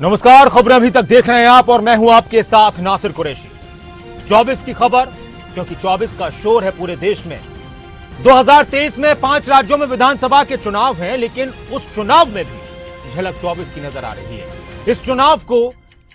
नमस्कार, खबरें अभी तक देख रहे हैं आप और मैं हूं आपके साथ नासिर कुरैशी। 24 की खबर, क्योंकि 24 का शोर है पूरे देश में। 2023 में 5 राज्यों में विधानसभा के चुनाव हैं, लेकिन उस चुनाव में भी झलक 24 की नजर आ रही है। इस चुनाव को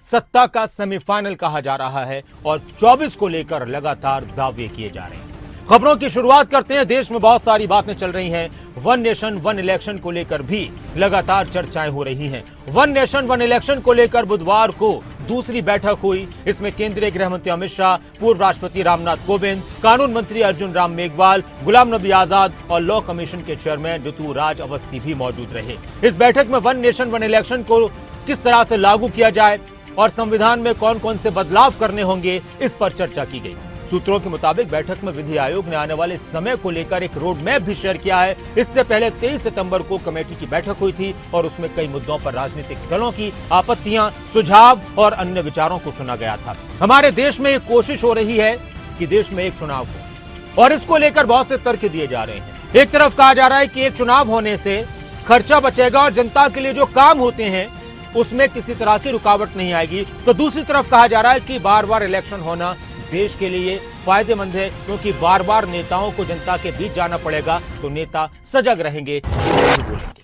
सत्ता का सेमीफाइनल कहा जा रहा है और 24 को लेकर लगातार दावे किए जा रहे हैं। खबरों की शुरुआत करते हैं। देश में बहुत सारी बातें चल रही हैं। वन नेशन वन इलेक्शन को लेकर भी लगातार चर्चाएं हो रही हैं। वन नेशन वन इलेक्शन को लेकर बुधवार को दूसरी बैठक हुई। इसमें केंद्रीय गृह मंत्री अमित शाह, पूर्व राष्ट्रपति रामनाथ कोविंद, कानून मंत्री अर्जुन राम मेघवाल, गुलाम नबी आजाद और लॉ कमीशन के चेयरमैन ऋतुराज अवस्थी भी मौजूद रहे। इस बैठक में वन नेशन वन इलेक्शन को किस तरह से लागू किया जाए और संविधान में कौन कौन से बदलाव करने होंगे, इस पर चर्चा की गई। सूत्रों के मुताबिक बैठक में विधि आयोग ने आने वाले समय को लेकर एक रोड मैप भी शेयर किया है। इससे पहले 23 सितंबर को कमेटी की बैठक हुई थी और उसमें कई मुद्दों पर राजनीतिक दलों की आपत्तियां, सुझाव और अन्य विचारों को सुना गया था। हमारे देश में एक कोशिश हो रही है कि देश में एक चुनाव हो और इसको लेकर बहुत से तर्क दिए जा रहे हैं। एक तरफ कहा जा रहा है कि एक चुनाव होने से खर्चा बचेगा और जनता के लिए जो काम होते हैं उसमें किसी तरह की रुकावट नहीं आएगी, तो दूसरी तरफ कहा जा रहा है कि बार बार इलेक्शन होना देश के लिए फायदेमंद है, क्योंकि बार बार नेताओं को जनता के बीच जाना पड़ेगा तो नेता सजग रहेंगे, बोलेंगे।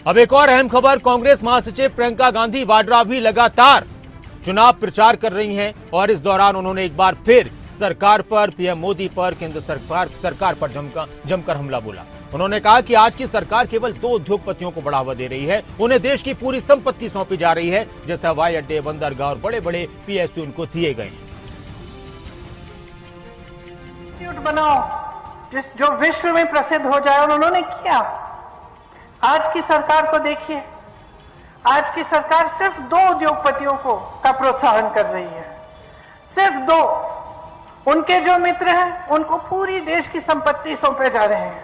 अब एक और अहम खबर, कांग्रेस महासचिव प्रियंका गांधी वाड्रा भी लगातार चुनाव प्रचार कर रही हैं और इस दौरान उन्होंने एक बार फिर सरकार पर, पीएम मोदी पर, केंद्र सरकार पर जमकर हमला बोला। उन्होंने कहा कि आज की सरकार केवल 2 उद्योगपतियों को बढ़ावा दे रही है, उन्हें देश की पूरी संपत्ति सौंपी जा रही है, जैसे हवाई अड्डे, बंदरगाह और बड़े बड़े पीएसयू उनको दिए गए हैं। बनाओ जो विश्व में प्रसिद्ध हो जाए, और उन्होंने किया। आज की सरकार को देखिए, आज की सरकार सिर्फ 2 उद्योगपतियों का प्रोत्साहन कर रही है, सिर्फ 2। उनके जो मित्र हैं उनको पूरी देश की संपत्ति सौंपे जा रहे हैं।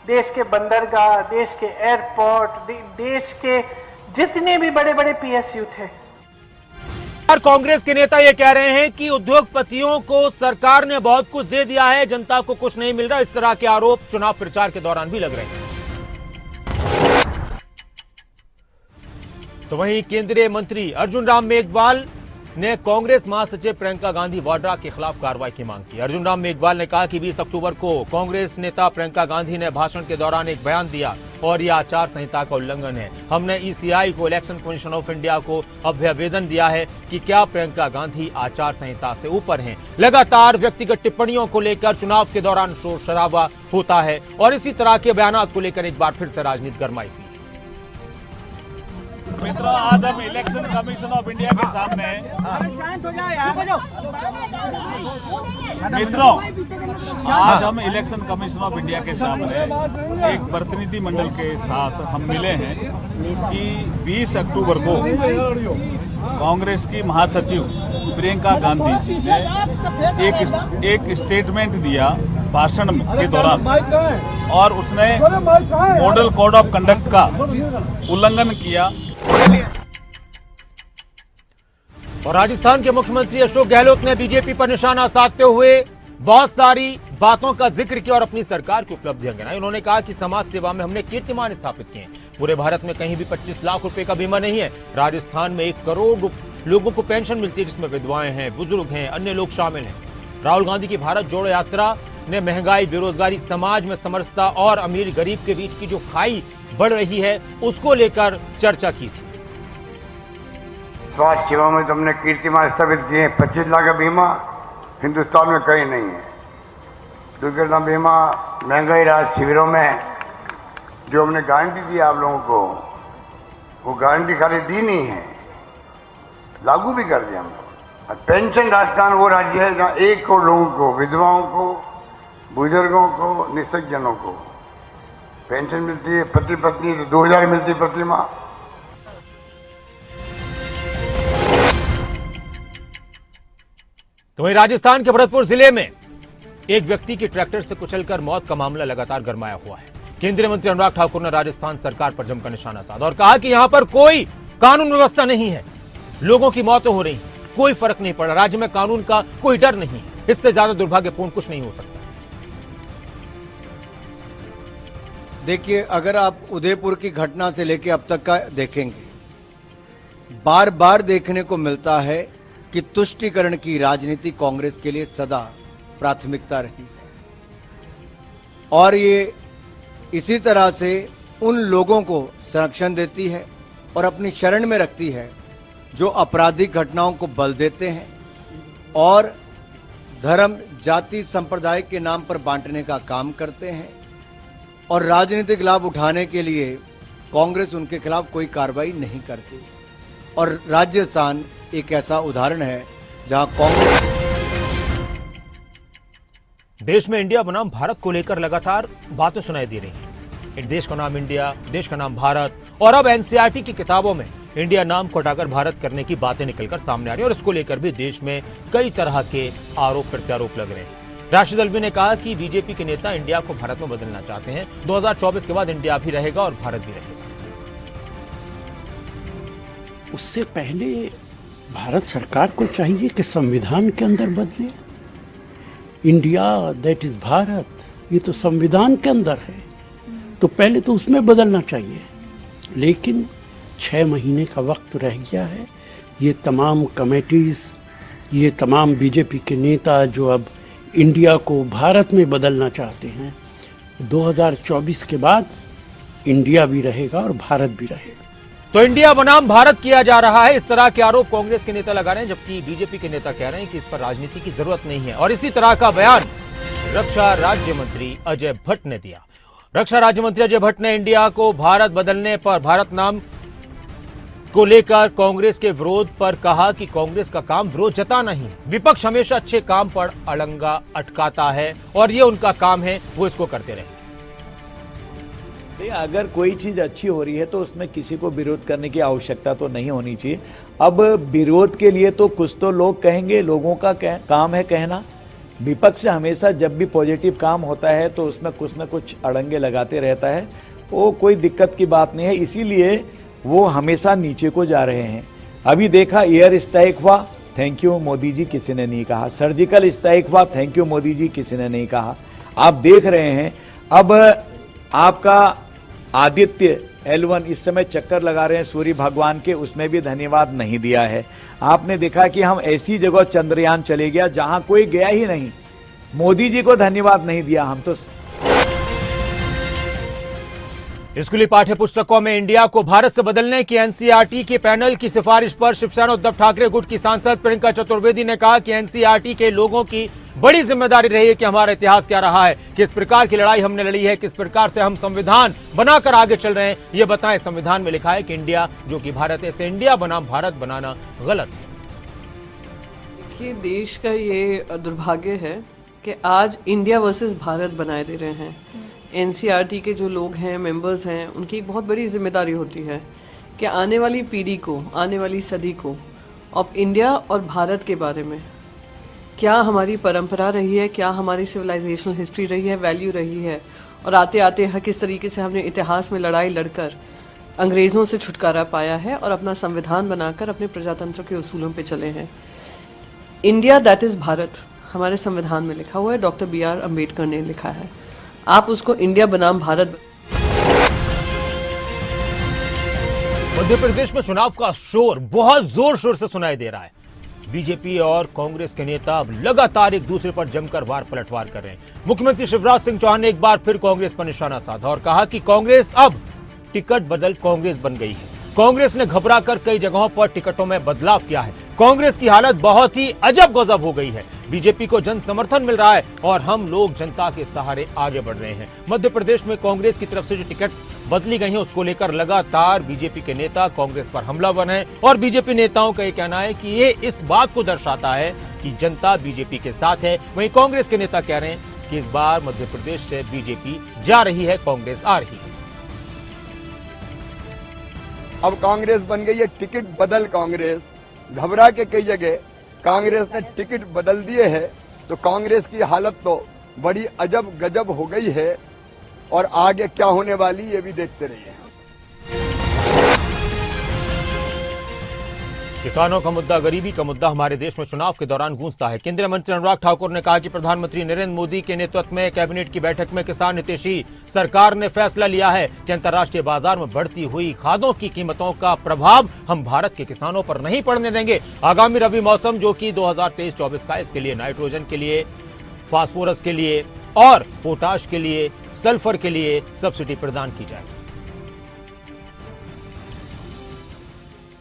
देश के बंदरगाह, देश के एयरपोर्ट, देश के जितने भी बड़े बड़े पीएसयू थे। कांग्रेस के नेता ये कह रहे हैं कि उद्योगपतियों को सरकार ने बहुत कुछ दे दिया है, जनता को कुछ नहीं मिल रहा। इस तरह के आरोप चुनाव प्रचार के दौरान भी लग रहे हैं। तो वहीं केंद्रीय मंत्री अर्जुन राम मेघवाल ने कांग्रेस महासचिव प्रियंका गांधी वाड्रा के खिलाफ कार्रवाई की मांग की। अर्जुन राम मेघवाल ने कहा कि 20 अक्टूबर को कांग्रेस नेता प्रियंका गांधी ने भाषण के दौरान एक बयान दिया और यह आचार संहिता का उल्लंघन है। हमने ईसीआई को, इलेक्शन कमीशन ऑफ इंडिया को अभ्यावेदन दिया है कि क्या प्रियंका गांधी आचार संहिता से ऊपर हैं। लगातार व्यक्तिगत टिप्पणियों को लेकर चुनाव के दौरान शोर शराबा होता है और इसी तरह के बयानात को लेकर एक बार फिर से राजनीति गरमाई हुई। मित्रों, आज हम इलेक्शन कमीशन ऑफ इंडिया के सामने इलेक्शन कमीशन ऑफ इंडिया के सामने एक प्रतिनिधि मंडल के साथ हम मिले हैं कि 20 अक्टूबर को कांग्रेस की महासचिव प्रियंका गांधी ने एक स्टेटमेंट दिया भाषण के दौरान और उसने मॉडल कोड ऑफ कंडक्ट का उल्लंघन किया। और राजस्थान के मुख्यमंत्री अशोक गहलोत ने बीजेपी पर निशाना साधते हुए बहुत सारी बातों का जिक्र किया और अपनी सरकार की उपलब्धियां गिनाई। उन्होंने कहा कि समाज सेवा में हमने कीर्तिमान स्थापित किए हैं। पूरे भारत में कहीं भी 25 लाख रुपए का बीमा नहीं है। राजस्थान में 1 करोड़ लोगों को पेंशन मिलती है, जिसमें विधवाएं हैं, बुजुर्ग हैं, अन्य लोग शामिल हैं। राहुल गांधी की भारत जोड़ो यात्रा ने महंगाई, बेरोजगारी, समाज में समरसता और अमीर गरीब के बीच की जो खाई बढ़ रही है उसको लेकर चर्चा की थी। स्वास्थ्य सेवा में तो हमने कीर्तिमान स्थापित किए हैं। 25 लाख का बीमा हिंदुस्तान में कहीं नहीं है। दुर्घटना बीमा, महंगाई राहत शिविरों में जो हमने गारंटी दी आप लोगों को, वो गारंटी खाली दी नहीं है, लागू भी कर दिया हम लोग। और पेंशन, राजस्थान वो राज्य है जहाँ 1 करोड़ लोगों को, विधवाओं को, बुजुर्गों को, निःशक्तजनों को पेंशन मिलती है। पति पत्नी तो 2000 मिलती प्रति माह। तो वहीं राजस्थान के भरतपुर जिले में एक व्यक्ति की ट्रैक्टर से कुचलकर मौत का मामला लगातार गरमाया हुआ है। केंद्रीय मंत्री अनुराग ठाकुर ने राजस्थान सरकार पर जमकर निशाना साधा और कहा कि यहां पर कोई कानून व्यवस्था नहीं है, लोगों की मौतें हो रही, कोई फर्क नहीं पड़ा, राज्य में कानून का कोई डर नहीं, इससे ज्यादा दुर्भाग्यपूर्ण कुछ नहीं हो सकता। देखिए, अगर आप उदयपुर की घटना से लेकर अब तक का देखेंगे, बार बार देखने को मिलता है कि तुष्टीकरण की राजनीति कांग्रेस के लिए सदा प्राथमिकता रही है और ये इसी तरह से उन लोगों को संरक्षण देती है और अपनी शरण में रखती है जो आपराधिक घटनाओं को बल देते हैं और धर्म, जाति, संप्रदाय के नाम पर बांटने का काम करते हैं और राजनीतिक लाभ उठाने के लिए कांग्रेस उनके खिलाफ कोई कार्रवाई नहीं करती। और राजस्थान एक ऐसा उदाहरण है जहां कांग्रेस देश में इंडिया बनाम भारत को लेकर लगातार बातें सुनाई दे रही हैं। एक देश का नाम इंडिया, देश का नाम भारत, और अब एनसीईआरटी की किताबों में इंडिया नाम को हटाकर भारत करने की बातें निकलकर सामने आ रही है और इसको लेकर भी देश में कई तरह के आरोप प्रत्यारोप लग रहे हैं। राशिद अल्वी ने कहा कि बीजेपी के नेता इंडिया को भारत में बदलना चाहते हैं। 2024 के बाद इंडिया भी रहेगा और भारत भी रहेगा। उससे पहले भारत सरकार को चाहिए कि संविधान के अंदर बदले। इंडिया दैट इज भारत, ये तो संविधान के अंदर है, तो पहले तो उसमें बदलना चाहिए। लेकिन 6 महीने का वक्त रह गया है। ये तमाम कमेटीज, ये तमाम बीजेपी के नेता जो अब इंडिया को भारत में बदलना चाहते हैं, 2024 के बाद इंडिया भी रहेगा और भारत भी रहेगा। तो इंडिया बनाम भारत किया जा रहा है, इस तरह के आरोप कांग्रेस के नेता लगा रहे हैं, जबकि बीजेपी के नेता कह रहे हैं कि इस पर राजनीति की जरूरत नहीं है। और इसी तरह का बयान रक्षा राज्य मंत्री अजय भट्ट ने दिया। रक्षा राज्य मंत्री अजय भट्ट ने इंडिया को भारत बदलने पर, भारत नाम को लेकर कांग्रेस के विरोध पर कहा कि कांग्रेस का काम विरोध जताना ही है। विपक्ष हमेशा अच्छे काम पर अड़ंगा अटकाता है और ये उनका काम है, वो इसको करते रहे। अगर कोई चीज अच्छी हो रही है तो उसमें किसी को विरोध करने की आवश्यकता तो नहीं होनी चाहिए। अब विरोध के लिए तो कुछ तो लोग कहेंगे, लोगों का काम है कहना। विपक्ष हमेशा जब भी पॉजिटिव काम होता है तो उसमें कुछ न कुछ अड़ंगे लगाते रहता है, वो कोई दिक्कत की बात नहीं है। इसीलिए वो हमेशा नीचे को जा रहे हैं। अभी देखा एयर स्ट्राइक हुआ, थैंक यू मोदी जी किसी ने नहीं कहा। सर्जिकल स्ट्राइक हुआ, थैंक यू मोदी जी किसी ने नहीं कहा। आप देख रहे हैं अब आपका आदित्य L1 इस समय चक्कर लगा रहे हैं सूर्य भगवान के, उसमें भी धन्यवाद नहीं दिया है। आपने देखा कि हम ऐसी जगह चंद्रयान चले गया जहां कोई गया ही नहीं, मोदी जी को धन्यवाद नहीं दिया। हम तो स्कूली पाठ्य पुस्तकों में इंडिया को भारत से बदलने की एनसीईआरटी के पैनल की सिफारिश पर शिवसेना उद्धव ठाकरे गुट की सांसद प्रियंका चतुर्वेदी ने कहा कि एनसीईआरटी के लोगों की बड़ी जिम्मेदारी रही है कि हमारा इतिहास क्या रहा है, किस प्रकार की लड़ाई हमने लड़ी है, किस प्रकार से हम संविधान बनाकर आगे चल रहे हैं, ये बताएं। संविधान में लिखा है कि इंडिया जो कि भारत है, इसे इंडिया बनाम भारत बनाना गलत है। देखिए, देश का ये दुर्भाग्य है कि आज इंडिया वर्सेस भारत बनाए दे रहे हैं। एनसीईआरटी के जो लोग हैं, मेंबर्स हैं, उनकी एक बहुत बड़ी जिम्मेदारी होती है कि आने वाली पीढ़ी को, आने वाली सदी को अब इंडिया और भारत के बारे में क्या हमारी परंपरा रही है, क्या हमारी सिविलाइजेशनल हिस्ट्री रही है, वैल्यू रही है, और आते आते किस तरीके से हमने इतिहास में लड़ाई लड़कर अंग्रेज़ों से छुटकारा पाया है और अपना संविधान बनाकर अपने प्रजातंत्र के उसूलों पे चले हैं। इंडिया दैट इज़ भारत हमारे संविधान में लिखा हुआ है, डॉक्टर BR अम्बेडकर ने लिखा है। आप उसको इंडिया बनाम भारत। मध्य प्रदेश में चुनाव का शोर बहुत जोर शोर से सुनाई दे रहा है। बीजेपी और कांग्रेस के नेता अब लगातार एक दूसरे पर जमकर वार पलटवार कर रहे हैं। मुख्यमंत्री शिवराज सिंह चौहान ने एक बार फिर कांग्रेस पर निशाना साधा और कहा कि कांग्रेस अब टिकट बदल कांग्रेस बन गई है। कांग्रेस ने घबराकर कई जगहों पर टिकटों में बदलाव किया है। कांग्रेस की हालत बहुत ही अजब गजब हो गई है। बीजेपी को जन समर्थन मिल रहा है और हम लोग जनता के सहारे आगे बढ़ रहे हैं। मध्य प्रदेश में कांग्रेस की तरफ से जो टिकट बदली गई है उसको लेकर लगातार बीजेपी के नेता कांग्रेस पर हमलावर हैं और बीजेपी नेताओं का ये कहना है कि ये इस बात को दर्शाता है कि जनता बीजेपी के साथ है। वहीं कांग्रेस के नेता कह रहे हैं कि इस बार मध्य प्रदेश से बीजेपी जा रही है, कांग्रेस आ रही है। अब कांग्रेस बन गई है टिकट बदल कांग्रेस। घबरा के कई जगह कांग्रेस ने टिकट बदल दिए है, तो कांग्रेस की हालत तो बड़ी अजब गजब हो गई है और आगे क्या होने वाली ये भी देखते रहिए। किसानों का मुद्दा, गरीबी का मुद्दा हमारे देश में चुनाव के दौरान गूंजता है। केंद्रीय मंत्री अनुराग ठाकुर ने कहा कि प्रधानमंत्री नरेंद्र मोदी के नेतृत्व में कैबिनेट की बैठक में किसान हितैषी सरकार ने फैसला लिया है कि अंतर्राष्ट्रीय बाजार में बढ़ती हुई खादों की कीमतों का प्रभाव हम भारत के किसानों पर नहीं पड़ने देंगे। आगामी रबी मौसम जो कि 2023-24 का, इसके लिए नाइट्रोजन के लिए, फास्फोरस के लिए और पोटाश के लिए, सल्फर के लिए सब्सिडी प्रदान की जाएगी।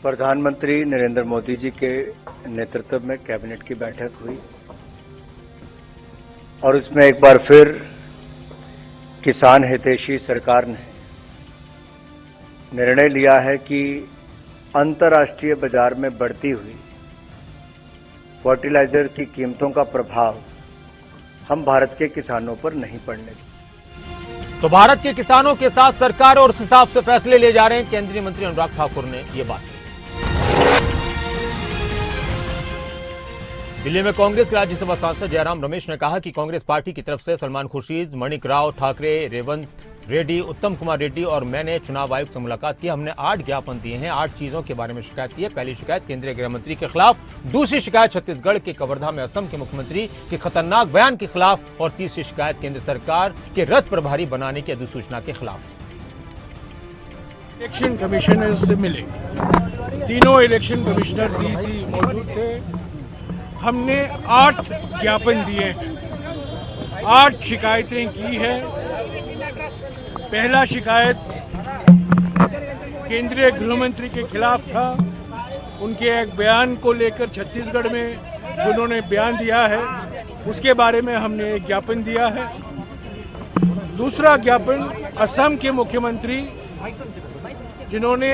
प्रधानमंत्री नरेंद्र मोदी जी के नेतृत्व में कैबिनेट की बैठक हुई और उसमें एक बार फिर किसान हितैषी सरकार ने निर्णय लिया है कि अंतर्राष्ट्रीय बाजार में बढ़ती हुई फर्टिलाइजर की कीमतों का प्रभाव हम भारत के किसानों पर नहीं पड़ने देंगे। तो भारत के किसानों के साथ सरकार और उस हिसाब से फैसले ले जा रहे हैं केंद्रीय मंत्री अनुराग ठाकुर ने ये बात कही। दिल्ली में कांग्रेस के राज्यसभा सांसद जयराम रमेश ने कहा कि कांग्रेस पार्टी की तरफ से सलमान खुर्शीद, माणिक राव ठाकरे, रेवंत रेड्डी, उत्तम कुमार रेड्डी और मैंने चुनाव आयुक्त से मुलाकात की। हमने 8 ज्ञापन दिए हैं, 8 चीजों के बारे में शिकायत की है। पहली शिकायत केंद्रीय गृह मंत्री के खिलाफ, दूसरी शिकायत छत्तीसगढ़ के कवर्धा में असम के मुख्यमंत्री के खतरनाक बयान के खिलाफ और तीसरी शिकायत केंद्र सरकार के रथ प्रभारी बनाने की अधिसूचना के खिलाफ। इलेक्शन कमिश्नर से मिले, तीनों इलेक्शन कमिश्नर सीसी मौजूद थे। हमने 8 ज्ञापन दिए हैं, 8 शिकायतें की है। पहला शिकायत केंद्रीय गृह मंत्री के खिलाफ था, उनके एक बयान को लेकर छत्तीसगढ़ में उन्होंने बयान दिया है, उसके बारे में हमने एक ज्ञापन दिया है। दूसरा ज्ञापन असम के मुख्यमंत्री जिन्होंने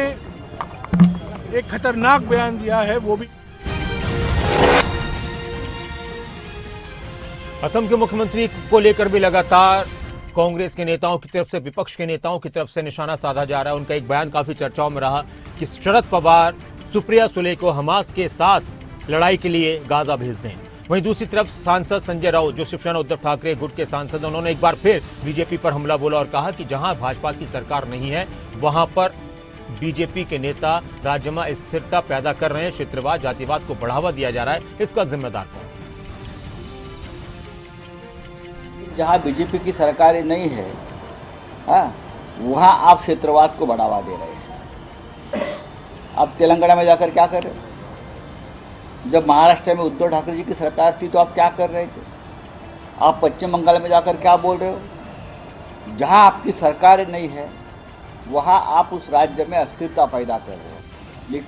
एक खतरनाक बयान दिया है, वो भी। असम के मुख्यमंत्री को लेकर भी लगातार कांग्रेस के नेताओं की तरफ से, विपक्ष के नेताओं की तरफ से निशाना साधा जा रहा है। उनका एक बयान काफी चर्चाओं में रहा कि शरद पवार सुप्रिया सुले को हमास के साथ लड़ाई के लिए गाजा भेज दें। वहीं दूसरी तरफ सांसद संजय राउत जो शिवसेना उद्धव ठाकरे गुट के सांसद, उन्होंने एक बार फिर बीजेपी पर हमला बोला और कहा कि जहां भाजपा की सरकार नहीं है वहां पर बीजेपी के नेता राज्य में स्थिरता पैदा कर रहे हैं, क्षेत्रवाद जातिवाद को बढ़ावा दिया जा रहा है। इसका जिम्मेदार कौन? जहाँ बीजेपी की सरकार नहीं है, वहाँ आप क्षेत्रवाद को बढ़ावा दे रहे हैं। आप तेलंगाना में जाकर क्या कर रहे हो? जब महाराष्ट्र में उद्धव ठाकरे जी की सरकार थी तो आप क्या कर रहे थे? आप पश्चिम बंगाल में जाकर क्या बोल रहे हो? जहाँ आपकी सरकार नहीं है वहाँ आप उस राज्य में अस्थिरता पैदा कर रहे हो।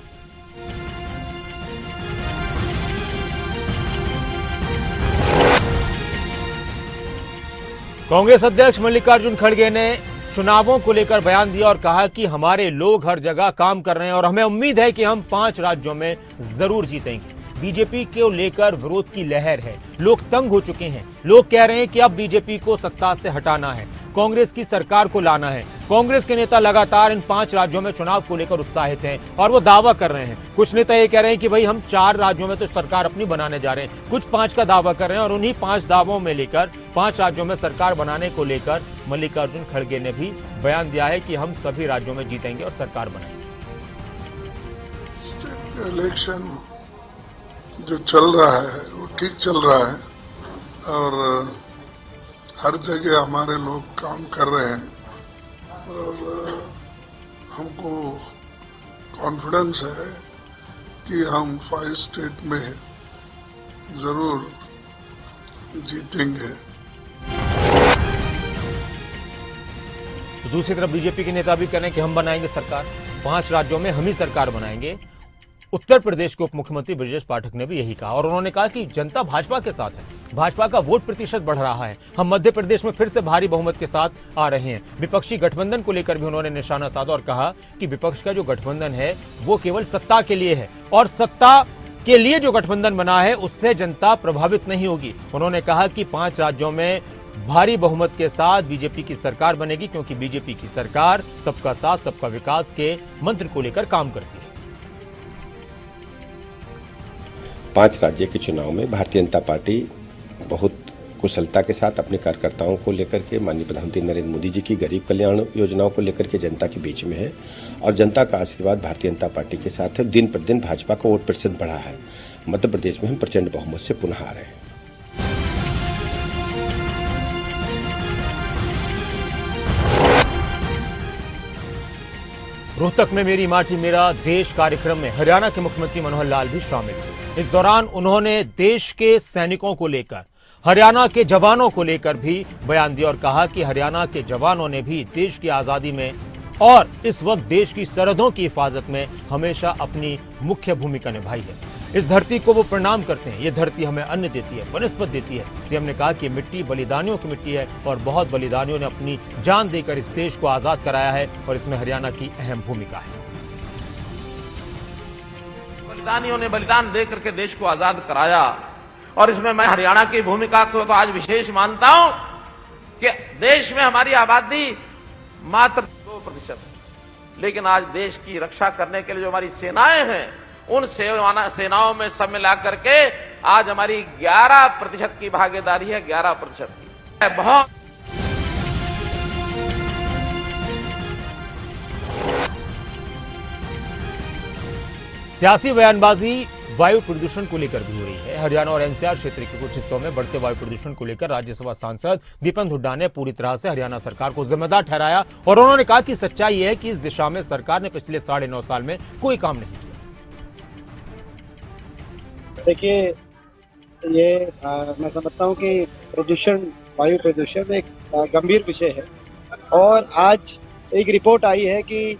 कांग्रेस अध्यक्ष मल्लिकार्जुन खड़गे ने चुनावों को लेकर बयान दिया और कहा कि हमारे लोग हर जगह काम कर रहे हैं और हमें उम्मीद है कि हम 5 राज्यों में जरूर जीतेंगे। बीजेपी को लेकर विरोध की लहर है, लोग तंग हो चुके हैं। लोग कह रहे हैं कि अब बीजेपी को सत्ता से हटाना है, कांग्रेस की सरकार को लाना है। कांग्रेस के नेता लगातार इन 5 राज्यों में चुनाव को लेकर उत्साहित हैं और वो दावा कर रहे हैं। कुछ नेता ये कह रहे हैं कि भाई हम 4 राज्यों में तो सरकार अपनी बनाने जा रहे हैं, कुछ 5 का दावा कर रहे हैं और उन्हीं 5 दावों में लेकर 5 राज्यों में सरकार बनाने को लेकर मल्लिकार्जुन खड़गे ने भी बयान दिया है कि हम सभी राज्यों में जीतेंगे और सरकार बनाएंगे। इलेक्शन जो चल रहा है वो ठीक चल रहा है और हर जगह हमारे लोग काम कर रहे हैं और हमको कॉन्फिडेंस है कि हम 5 स्टेट में जरूर जीतेंगे। तो दूसरी तरफ बीजेपी के नेता भी कह रहे हैं कि हम बनाएंगे सरकार, 5 राज्यों में हम ही सरकार बनाएंगे। उत्तर प्रदेश के उप मुख्यमंत्री ब्रजेश पाठक ने भी यही कहा और उन्होंने कहा कि जनता भाजपा के साथ है, भाजपा का वोट प्रतिशत बढ़ रहा है, हम मध्य प्रदेश में फिर से भारी बहुमत के साथ आ रहे हैं। विपक्षी गठबंधन को लेकर भी उन्होंने निशाना साधा और कहा कि विपक्ष का जो गठबंधन है वो केवल सत्ता के लिए है और सत्ता के लिए जो गठबंधन बना है उससे जनता प्रभावित नहीं होगी। उन्होंने कहा कि 5 राज्यों में भारी बहुमत के साथ बीजेपी की सरकार बनेगी क्योंकि बीजेपी की सरकार सबका साथ सबका विकास के मंत्र को लेकर काम करती है। 5 राज्य के चुनाव में भारतीय जनता पार्टी बहुत कुशलता के साथ अपने कार्यकर्ताओं को लेकर के माननीय प्रधानमंत्री नरेंद्र मोदी जी की गरीब कल्याण योजनाओं को लेकर के जनता के बीच में है और जनता का आशीर्वाद भारतीय जनता पार्टी के साथ है। दिन प्रतिदिन भाजपा का वोट प्रतिशत बढ़ा है। मध्य प्रदेश में हम प्रचंड बहुमत से पुनः आ रहे हैं। रोहतक में मेरी माटी मेरा देश कार्यक्रम में हरियाणा के मुख्यमंत्री मनोहर लाल भी शामिल हुए। इस दौरान उन्होंने देश के सैनिकों को लेकर, हरियाणा के जवानों को लेकर भी बयान दिया और कहा कि हरियाणा के जवानों ने भी देश की आजादी में और इस वक्त देश की सरहदों की हिफाजत में हमेशा अपनी मुख्य भूमिका निभाई है। इस धरती को वो प्रणाम करते हैं। ये धरती हमें अन्न देती है, बनस्पत देती है। सीएम ने कहा कि मिट्टी बलिदानियों की मिट्टी है और बहुत बलिदानियों ने अपनी जान देकर इस देश को आजाद कराया है और इसमें हरियाणा की अहम भूमिका है। बलिदानियों ने बलिदान दे करके देश को आजाद कराया और इसमें मैं हरियाणा की भूमिका को तो आज विशेष मानता हूं कि देश में हमारी आबादी मात्र 2% है, लेकिन आज देश की रक्षा करने के लिए जो हमारी सेनाएं हैं, उन सेनाओं में सब मिला करके आज हमारी 11% की भागीदारी है। 11% की बहुत सियासी बयानबाजी वायु प्रदूषण को लेकर भी हो रही है। हरियाणा और एनसीआर क्षेत्र के कुछ हिस्सों में बढ़ते वायु प्रदूषण को लेकर राज्यसभा सांसद दीपक हुड्डा ने पूरी तरह से हरियाणा सरकार को जिम्मेदार ठहराया और उन्होंने कहा कि सच्चाई है कि इस दिशा में सरकार ने पिछले 9.5 साल में कोई काम नहीं किया। देखिए, ये मैं समझता हूँ कि प्रदूषण, वायु प्रदूषण एक गंभीर विषय है और आज एक रिपोर्ट आई है कि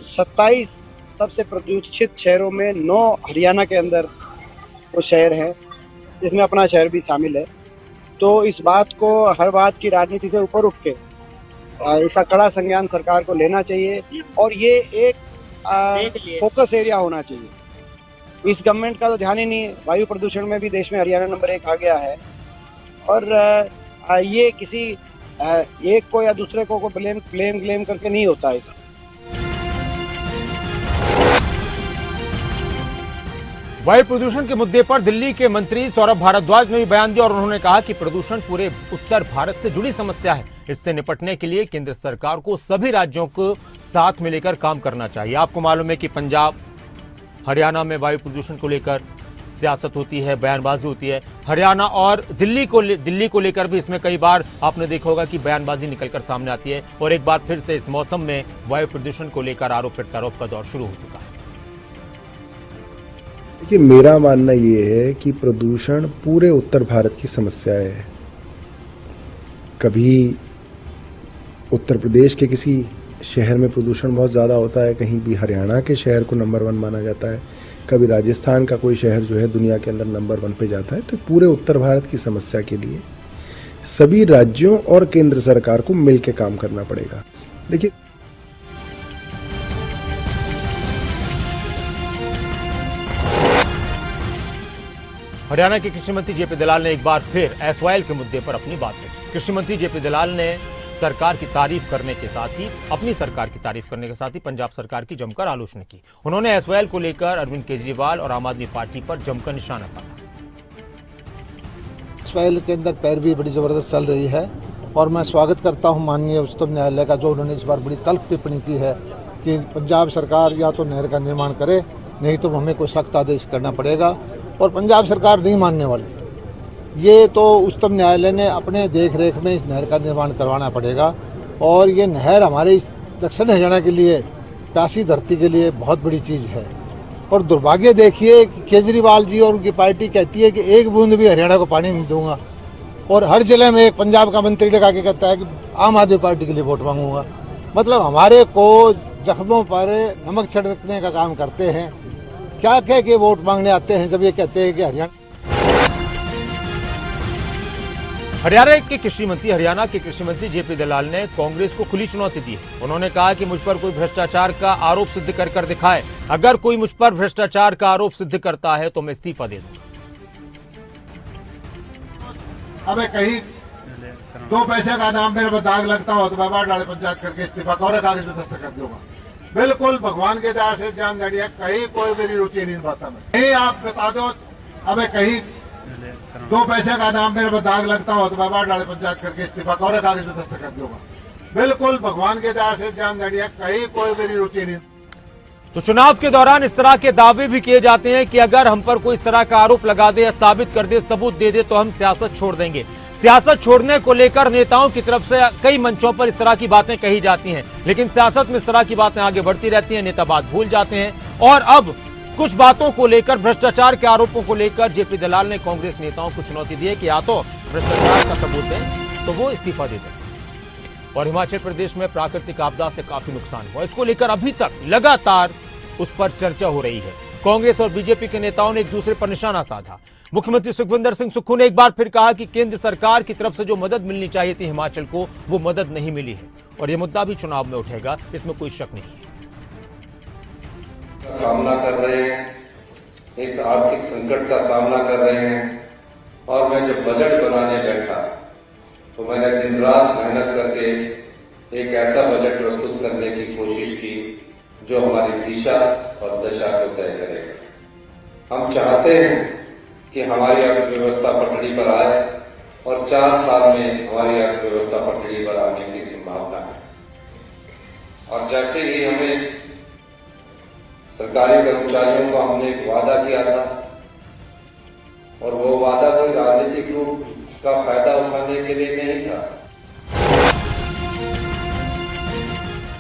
27 सबसे प्रदूषित शहरों में 9 हरियाणा के अंदर वो शहर हैं, जिसमें अपना शहर भी शामिल है। तो इस बात को, हर बात की राजनीति से ऊपर उठ के इसका कड़ा संज्ञान सरकार को लेना चाहिए और ये एक फोकस एरिया होना चाहिए। इस गवर्नमेंट का तो ध्यान ही नहीं है। वायु प्रदूषण में भी देश में हरियाणा नंबर 1 आ गया है और ये किसी एक को या दूसरे को ब्लेम करके नहीं होता है। वायु प्रदूषण के मुद्दे पर दिल्ली के मंत्री सौरभ भारद्वाज ने भी बयान दिया और उन्होंने कहा कि प्रदूषण पूरे उत्तर भारत से जुड़ी समस्या है। इससे निपटने के लिए केंद्र सरकार को सभी राज्यों को साथ में लेकर काम करना चाहिए। आपको मालूम है कि पंजाब, हरियाणा में वायु प्रदूषण को लेकर सियासत होती है, बयानबाजी होती है। हरियाणा और दिल्ली को लेकर भी इसमें कई बार आपने देखा होगा कि बयानबाजी निकलकर सामने आती है और एक बार फिर से इस मौसम में वायु प्रदूषण को लेकर आरोप प्रत्यारोप का दौर शुरू हो चुका है। देखिए, मेरा मानना ये है कि प्रदूषण पूरे उत्तर भारत की समस्या है। कभी उत्तर प्रदेश के किसी शहर में प्रदूषण बहुत ज़्यादा होता है, कहीं भी हरियाणा के शहर को नंबर 1 माना जाता है, कभी राजस्थान का कोई शहर जो है दुनिया के अंदर नंबर 1 पे जाता है। तो पूरे उत्तर भारत की समस्या के लिए सभी राज्यों और केंद्र सरकार को मिलकर काम करना पड़ेगा। देखिए, हरियाणा के कृषि मंत्री जेपी दलाल ने एक बार फिर एसवाईएल के मुद्दे पर अपनी बात रखी। कृषि मंत्री जेपी दलाल ने सरकार की तारीफ करने के साथ ही अपनी सरकार की तारीफ करने के साथ ही पंजाब सरकार की जमकर आलोचना की। उन्होंने एसवाईएल को लेकर अरविंद केजरीवाल और आम आदमी पार्टी पर जमकर निशाना साधा। एसवाईएल के अंदर पैरवी बड़ी जबरदस्त चल रही है और मैं स्वागत करता हूं माननीय उच्चतम न्यायालय का, जो उन्होंने इस बार बड़ी तल्ख टिप्पणी की है कि पंजाब सरकार या तो नहर का निर्माण करे, नहीं तो हमें कोई सख्त आदेश करना पड़ेगा और पंजाब सरकार नहीं मानने वाली। ये तो उच्चतम न्यायालय ने अपने देख रेख में इस नहर का निर्माण करवाना पड़ेगा और ये नहर हमारे इस दक्षिण हरियाणा के लिए, प्यासी धरती के लिए बहुत बड़ी चीज़ है। और दुर्भाग्य देखिए कि केजरीवाल जी और उनकी पार्टी कहती है कि एक बूंद भी हरियाणा को पानी नहीं दूंगा और हर जिले में एक पंजाब का मंत्री लगा के कहता है कि आम आदमी पार्टी के लिए वोट मांगूंगा। मतलब हमारे को जख्मों पर नमक छिड़कने का काम करते हैं। क्या कह के वोट मांगने आते हैं जब ये कहते हैं कि हरियाणा के कृषि मंत्री जेपी दलाल ने कांग्रेस को खुली चुनौती दी है। उन्होंने कहा कि मुझ पर कोई भ्रष्टाचार का आरोप सिद्ध कर दिखाए। अगर कोई मुझ पर भ्रष्टाचार का आरोप सिद्ध करता है तो मैं इस्तीफा दे दूंगा। अबे कहीं 2 पैसे का नाम मेरे पर दाग लगता हो तो मैं बाहर डाले पंचायत करके इस्तीफा कौन कागज में दस्तखत कर दूंगा। बिल्कुल भगवान के दया से जान दड़िया, कहीं कोई मेरी रुचि नहीं बात में। कहीं आप बता दो, अबे कहीं 2 पैसे का नाम मेरे पर दाग लगता हो तो मैं बाढ़ डाले पंचायत करके इस्तीफा कौन कागज में दस्तखत दूंगा। बिल्कुल भगवान के दया से जान दड़िया, कहीं कोई मेरी रुचि नहीं। तो चुनाव के दौरान इस तरह के दावे भी किए जाते हैं कि अगर हम पर कोई इस तरह का आरोप लगा दे या साबित कर दे, सबूत दे दे, तो हम सियासत छोड़ देंगे। सियासत छोड़ने को लेकर नेताओं की तरफ से कई मंचों पर इस तरह की बातें कही जाती हैं, लेकिन सियासत में इस तरह की बातें आगे बढ़ती रहती हैं, नेता बात भूल जाते हैं। और अब कुछ बातों को लेकर, भ्रष्टाचार के आरोपों को लेकर जेपी दलाल ने कांग्रेस नेताओं को चुनौती दी है कि या तो भ्रष्टाचार का सबूत दें तो वो इस्तीफा दे दें। और हिमाचल प्रदेश में प्राकृतिक आपदा से काफी नुकसान हुआ, इसको लेकर अभी तक लगातार उस पर चर्चा हो रही है। कांग्रेस और बीजेपी के नेताओं ने एक दूसरे पर निशाना साधा। मुख्यमंत्री सुखविंदर सिंह सुक्खू ने एक बार फिर कहा कि केंद्र सरकार की तरफ से जो मदद मिलनी चाहिए थी हिमाचल को, वो मदद नहीं मिली है और ये मुद्दा भी चुनाव में उठेगा, इसमें कोई शक नहीं है। सामना कर रहे हैं, इस आर्थिक संकट का सामना कर रहे हैं। और मैं जब बजट बनाने बैठा तो मैंने दिन रात मेहनत करके एक ऐसा बजट प्रस्तुत करने की कोशिश की जो हमारी दिशा और दशा को तय करेगा। हम चाहते हैं कि हमारी अर्थव्यवस्था पटरी पर आए और 4 साल में हमारी अर्थव्यवस्था पटरी पर आने की संभावना है। और जैसे ही हमें सरकारी कर्मचारियों को हमने एक वादा किया था और वो वादा कोई राजनीतिक रूप का फायदा उठाने के लिए नहीं था।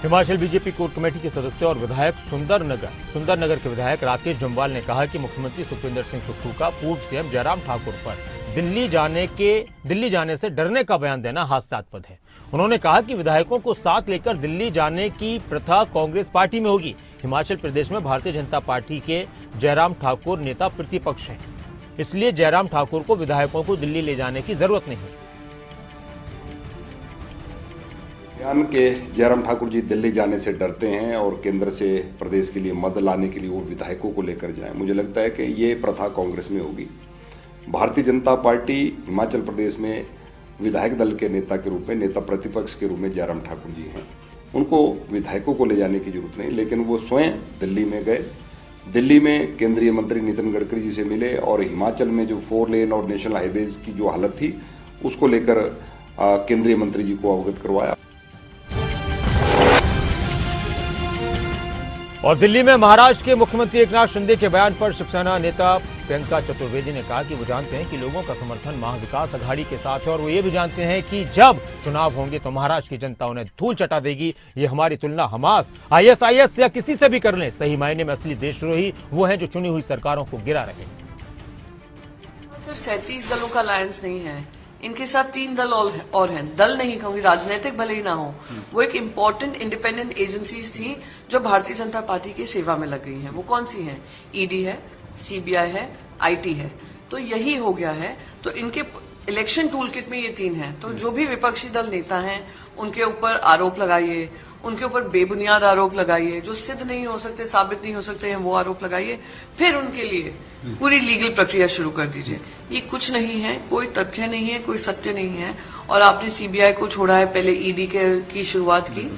हिमाचल बीजेपी कोर कमेटी के सदस्य और विधायक सुंदरनगर के विधायक राकेश जम्वाल ने कहा कि मुख्यमंत्री सुखविंदर सिंह सुक्खू का पूर्व सीएम जयराम ठाकुर पर दिल्ली जाने से डरने का बयान देना हास्यास्पद है। उन्होंने कहा कि विधायकों को साथ लेकर दिल्ली जाने की प्रथा कांग्रेस पार्टी में होगी। हिमाचल प्रदेश में भारतीय जनता पार्टी के जयराम ठाकुर नेता प्रतिपक्ष हैं, इसलिए जयराम ठाकुर को विधायकों को दिल्ली ले जाने की जरूरत नहीं। बयान के जयराम ठाकुर जी दिल्ली जाने से डरते हैं और केंद्र से प्रदेश के लिए मदद लाने के लिए वो विधायकों को लेकर जाएं। मुझे लगता है कि ये प्रथा कांग्रेस में होगी। भारतीय जनता पार्टी हिमाचल प्रदेश में विधायक दल के नेता के रूप में, नेता प्रतिपक्ष के रूप में जयराम ठाकुर जी हैं। उनको विधायकों को ले जाने की जरूरत नहीं, लेकिन वो स्वयं दिल्ली में गए। दिल्ली में केंद्रीय मंत्री नितिन गडकरी जी से मिले और हिमाचल में जो 4 लेन और नेशनल हाईवेज की जो हालत थी उसको लेकर केंद्रीय मंत्री जी को अवगत करवाया। और दिल्ली में महाराष्ट्र के मुख्यमंत्री एकनाथ शिंदे के बयान पर शिवसेना नेता प्रियंका चतुर्वेदी ने कहा कि वो जानते हैं कि लोगों का समर्थन महाविकास अघाड़ी के साथ है और वो ये भी जानते हैं कि जब चुनाव होंगे तो महाराष्ट्र की जनता उन्हें धूल चटा देगी। ये हमारी तुलना हमास, ISIS या किसी से भी कर लें, सही मायने में असली देशद्रोही वो हैं जो चुनी हुई सरकारों को गिरा रहे हैं। सिर्फ 37 दलों का अलायंस नहीं है, इनके साथ 3 दल और हैं। दल नहीं कहूंगी, राजनीतिक भले ही ना हो, वो एक इम्पोर्टेंट इंडिपेंडेंट एजेंसीज थी जो भारतीय जनता पार्टी की सेवा में लग गई हैं। वो कौन सी हैं? ED है, CBI है, IT है। तो यही हो गया है। तो इनके इलेक्शन टूल किट में ये 3 हैं। तो जो भी विपक्षी दल नेता हैं उनके ऊपर आरोप लगाइए, उनके ऊपर बेबुनियाद आरोप लगाइए, जो सिद्ध नहीं हो सकते, साबित नहीं हो सकते हैं, वो आरोप लगाइए, फिर उनके लिए पूरी लीगल प्रक्रिया शुरू कर दीजिए। ये कुछ नहीं है, कोई तथ्य नहीं है, कोई सत्य नहीं है। और आपने CBI को छोड़ा है, पहले ED की शुरुआत की,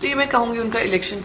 तो ये मैं कहूंगी उनका इलेक्शन